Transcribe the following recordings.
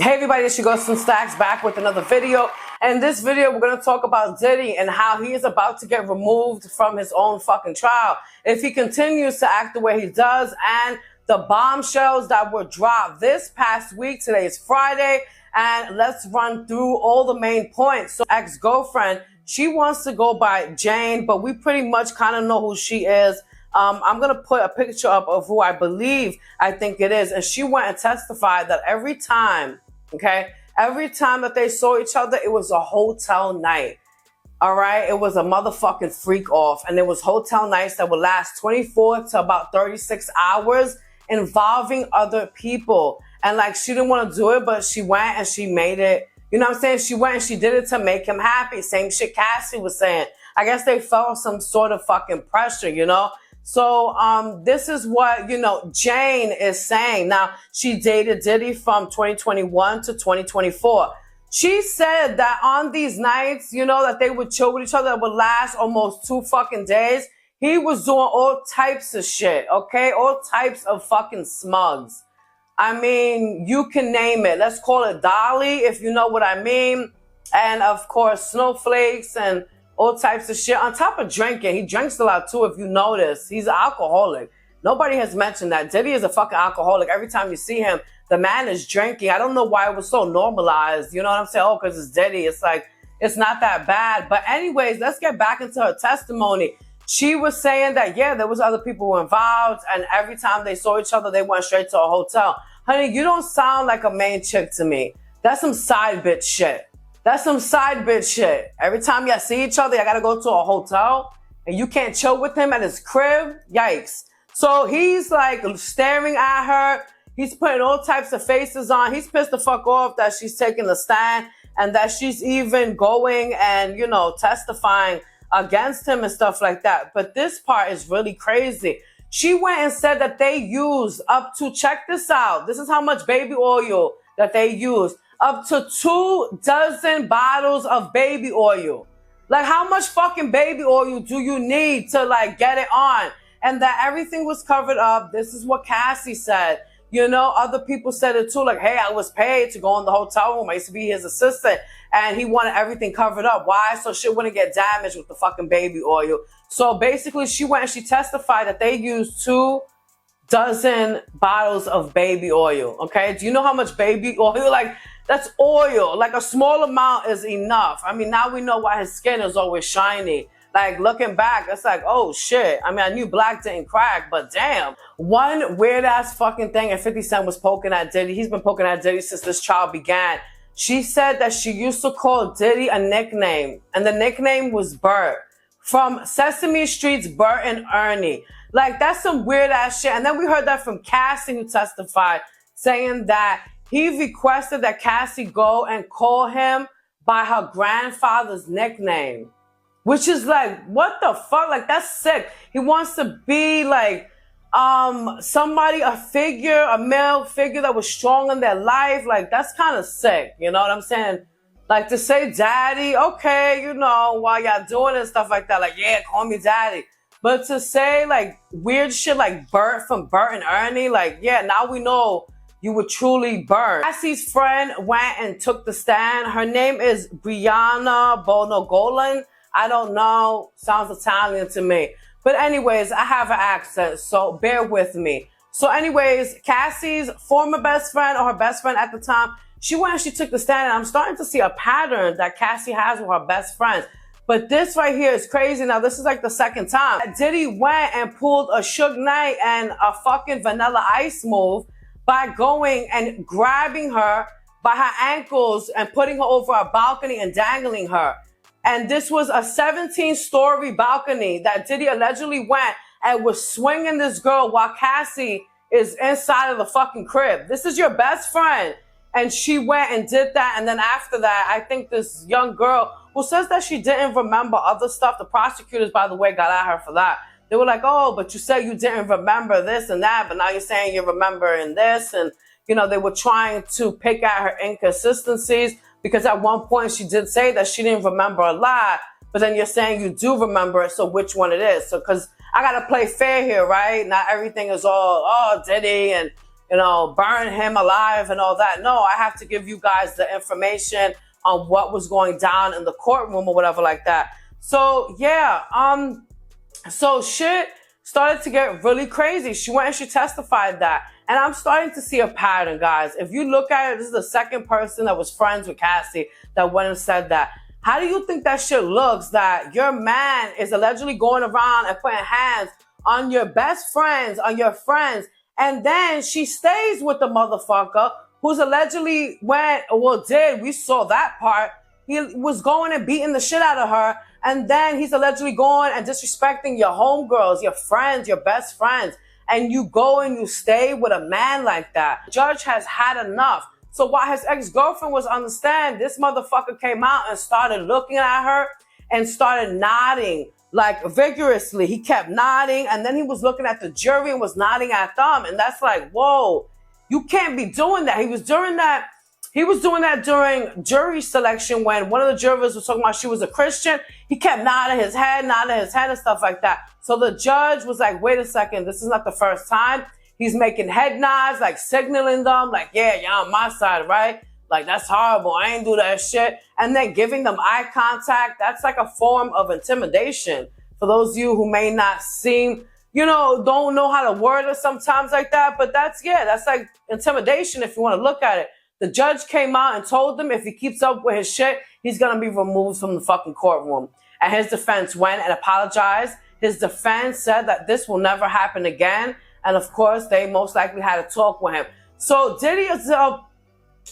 Hey everybody, it's your girl Some Stacks back with another video. And in this video, we're going to talk about Diddy and how he is about to get removed from his own fucking trial if he continues to act the way he does, and the bombshells that were dropped this past week. Today is Friday, and let's run through all the main points. So ex-girlfriend, she wants to go by Jane, but we pretty much kind of know who she is. I'm going to put a picture up of who I think it is. And she went and testified that every time that they saw each other, it was a hotel night. All right. It was a motherfucking freak off. And it was hotel nights that would last 24 to about 36 hours involving other people. And like, she didn't want to do it, but she went and she made it. You know what I'm saying? She went and she did it to make him happy. Same shit Cassie was saying. I guess they felt some sort of fucking pressure, you know? So this is what, Jane is saying. Now, she dated Diddy from 2021 to 2024. She said that on these nights, that they would chill with each other, that would last almost 2 fucking days. He was doing all types of shit, okay? All types of fucking smugs. I mean, you can name it. Let's call it Dolly, if you know what I mean. And, of course, snowflakes and all types of shit. On top of drinking, he drinks a lot too, if you notice. He's an alcoholic. Nobody has mentioned that. Diddy is a fucking alcoholic. Every time you see him, the man is drinking. I don't know why it was so normalized. You know what I'm saying? Oh, because it's Diddy. It's like, it's not that bad. But anyways, let's get back into her testimony. She was saying that, yeah, there was other people who were involved, and every time they saw each other, they went straight to a hotel. Honey, you don't sound like a main chick to me. That's some side bitch shit. That's some side bitch shit. Every time y'all see each other, y'all gotta go to a hotel and you can't chill with him at his crib. Yikes. So he's like staring at her. He's putting all types of faces on. He's pissed the fuck off that she's taking the stand and that she's even going and, testifying against him and stuff like that. But this part is really crazy. She went and said that they used up to, check this out. This is how much baby oil that they used. Up to 24 bottles of baby oil. Like, how much fucking baby oil do you need to like get it on? And that everything was covered up. This is what Cassie said. Other people said it too. Like, hey, I was paid to go in the hotel room. I used to be his assistant. And he wanted everything covered up. Why? So shit wouldn't get damaged with the fucking baby oil. So basically, she went and she testified that they used 24 bottles of baby oil. Okay? Do you know how much baby oil? Like, that's oil. Like, a small amount is enough. I mean, now we know why his skin is always shiny. Like, looking back, it's like, oh shit. I mean, I knew black didn't crack, but damn. One weird ass fucking thing, and 50 Cent was poking at Diddy. He's been poking at Diddy since this trial began. She said that she used to call Diddy a nickname, and the nickname was Bert. From Sesame Street's Bert and Ernie. Like, that's some weird ass shit. And then we heard that from Cassie, who testified, saying that he requested that Cassie go and call him by her grandfather's nickname. Which is like, what the fuck? Like, that's sick. He wants to be like somebody, a male figure that was strong in their life. Like, that's kind of sick. You know what I'm saying? Like, to say daddy, okay, while y'all doing it and stuff like that. Like, yeah, call me daddy. But to say like weird shit like Bert from Bert and Ernie, like, yeah, now we know you were truly Bert. Cassie's friend went and took the stand. Her name is Brianna Bonogolan. I don't know. Sounds Italian to me. But anyways, I have an accent, so bear with me. So anyways, Cassie's former best friend, or her best friend at the time, she went and she took the stand, and I'm starting to see a pattern that Cassie has with her best friends. But this right here is crazy. Now, this is like the second time. Diddy went and pulled a Suge Knight and a fucking Vanilla Ice move by going and grabbing her by her ankles and putting her over a balcony and dangling her. And this was a 17-story balcony that Diddy allegedly went and was swinging this girl while Cassie is inside of the fucking crib. This is your best friend. And she went and did that. And then after that, I think this young girl who says that she didn't remember other stuff. The prosecutors, by the way, got at her for that. They were like, oh, but you said you didn't remember this and that, but now you're saying you're remembering this. And, they were trying to pick at her inconsistencies, because at one point she did say that she didn't remember a lot, but then you're saying you do remember it, so which one it is? So, because I got to play fair here, right? Not everything is all, oh, Diddy, and burn him alive and all that. No, I have to give you guys the information on what was going down in the courtroom or whatever like that. So yeah, so shit started to get really crazy. She went and she testified that. And I'm starting to see a pattern, guys. If you look at it, this is the second person that was friends with Cassie that went and said that. How do you think that shit looks, that your man is allegedly going around and putting hands on your best friends, on your friends, and then she stays with the motherfucker who's allegedly we saw that part. He was going and beating the shit out of her, and then he's allegedly going and disrespecting your homegirls, your friends, your best friends, and you go and you stay with a man like that. The judge has had enough. So while his ex-girlfriend was understand, this motherfucker came out and started looking at her and started nodding like vigorously. He kept nodding, and then he was looking at the jury and was nodding at them. And that's like, whoa, you can't be doing that. He was doing that during jury selection when one of the jurors was talking about she was a Christian. He kept nodding his head and stuff like that. So the judge was like, wait a second, this is not the first time. He's making head nods, like signaling them, like, yeah, you're on my side, right? Like, that's horrible. I ain't do that shit. And then giving them eye contact, that's like a form of intimidation. For those of you who may not seem, don't know how to word it sometimes like that, but that's like intimidation if you want to look at it. The judge came out and told him if he keeps up with his shit, he's going to be removed from the fucking courtroom. And his defense went and apologized. His defense said that this will never happen again. And of course, they most likely had a talk with him. So Diddy is up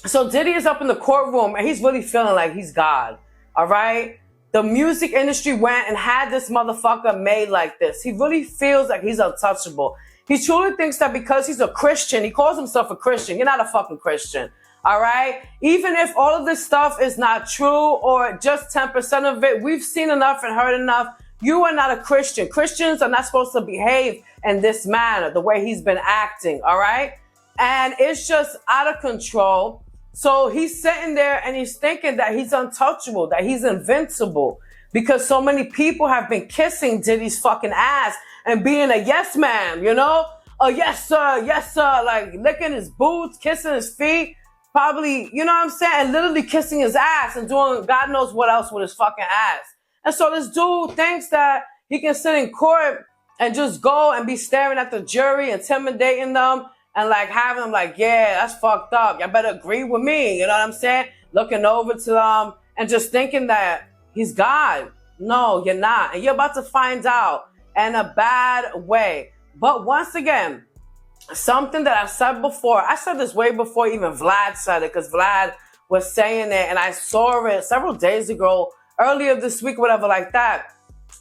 in the courtroom and he's really feeling like he's God. All right. The music industry went and had this motherfucker made like this. He really feels like he's untouchable. He truly thinks that because he's a Christian, he calls himself a Christian. You're not a fucking Christian. All right. Even if all of this stuff is not true or just 10% of it, we've seen enough and heard enough. You are not a Christian. Christians are not supposed to behave in this manner, the way he's been acting. All right. And it's just out of control. So he's sitting there and he's thinking that he's untouchable, that he's invincible, because so many people have been kissing Diddy's fucking ass and being a yes ma'am, a yes sir, like licking his boots, kissing his feet, probably, and literally kissing his ass and doing God knows what else with his fucking ass. And so this dude thinks that he can sit in court and just go and be staring at the jury, intimidating them, and like having them like, yeah, that's fucked up. Y'all better agree with me. You know what I'm saying? Looking over to them and just thinking that he's God. No, you're not. And you're about to find out in a bad way. But once again, something that I've said before, I said this way before even Vlad said it, because Vlad was saying it and I saw it several days ago, earlier this week, whatever like that.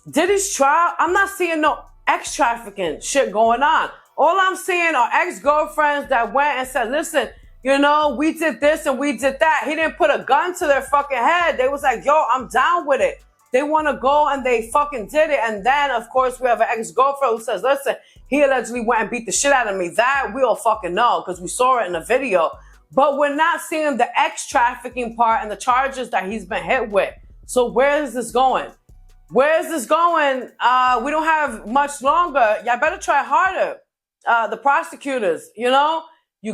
Diddy's trial, I'm not seeing no ex-trafficking shit going on. All I'm seeing are ex-girlfriends that went and said, listen, we did this and we did that. He didn't put a gun to their fucking head. They was like, yo, I'm down with it. They want to go and they fucking did it. And then, of course, we have an ex-girlfriend who says, listen, he allegedly went and beat the shit out of me. That we all fucking know because we saw it in the video. But we're not seeing the ex-trafficking part and the charges that he's been hit with. So where is this going? Where is this going? We don't have much longer. Y'all better try harder. The prosecutors, you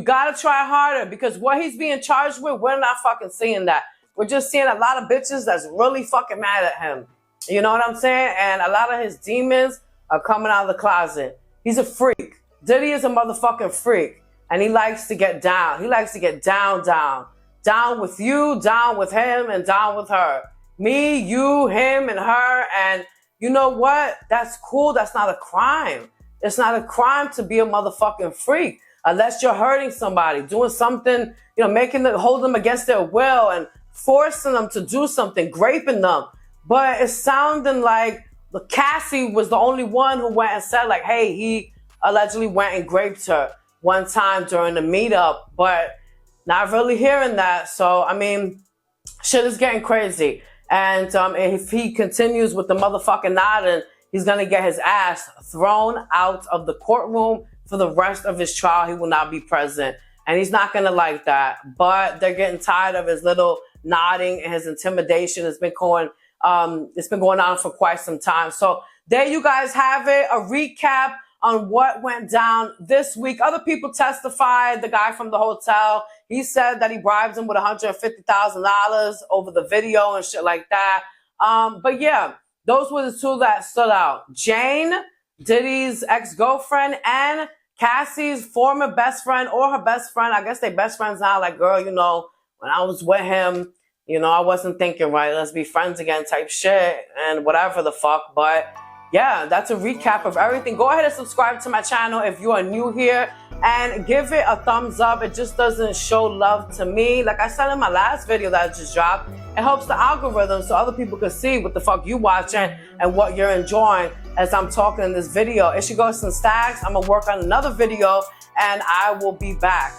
gotta try harder because what he's being charged with, we're not fucking seeing that. We're just seeing a lot of bitches that's really fucking mad at him. You know what I'm saying? And a lot of his demons are coming out of the closet. He's a freak. Diddy is a motherfucking freak. And he likes to get down. He likes to get down. Down with you, down with him, and down with her. Me, you, him, and her. And you know what? That's cool. That's not a crime. It's not a crime to be a motherfucking freak unless you're hurting somebody, doing something, holding them against their will and forcing them to do something, graping them. But it's sounding like Cassie was the only one who went and said like, hey, he allegedly went and raped her one time during the meetup, but not really hearing that. So, shit is getting crazy. And if he continues with the motherfucking nodding, he's going to get his ass thrown out of the courtroom for the rest of his trial. He will not be present. And he's not going to like that. But they're getting tired of his little nodding and his intimidation. It's been going on for quite some time. So there you guys have it. A recap on what went down this week. Other people testified. The guy from the hotel, he said that he bribed him with $150,000 over the video and shit like that. But yeah, those were the two that stood out. Jane, Diddy's ex-girlfriend, and Cassie's former best friend or her best friend. I guess they best friends now. Like, girl, you know, when I was with him, you know, I wasn't thinking right. Let's be friends again type shit and whatever the fuck. But yeah, that's a recap of everything. Go ahead and subscribe to my channel if you are new here and give it a thumbs up. It just doesn't show love to me. Like I said in my last video that I just dropped, it helps the algorithm so other people can see what the fuck you watching and what you're enjoying as I'm talking in this video. It's your girl, some Stacks. I'm gonna work on another video and I will be back.